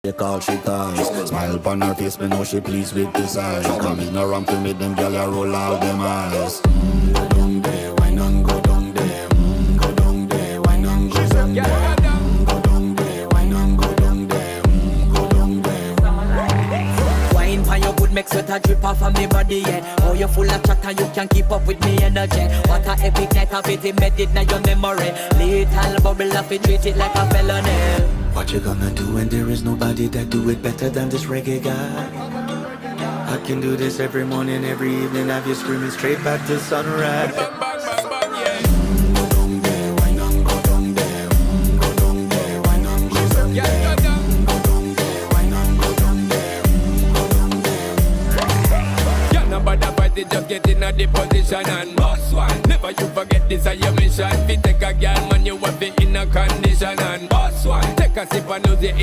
They call she ties. Smile upon her face, me know she pleased with this eyes. Come in around to make them gyal a roll out them eyes. Go down there, why not go down there? Go down there, why not go down there? Go down there, why not go down there? Go down there. Wine for your good, make sweat a drip off of me body, yeah. Oh, you full of chatter, you can keep up with me energy. What a epic night of it, embedded in your memory. Little bubble of it, treat it like a felony. What you gonna do when there is nobody that do it better than this reggae guy? I can do this every morning, every evening, have you screaming straight back to sunrise. Go down there, why not go down there? Go down there, why not go down there? Go down there, why not go down there? Go down there. Can't nobody fight it, just get in a the position and boss one. Never you forget this is your mission. Fi take a girl, man, you have it in a condition and boss one. Take a sip and lose it in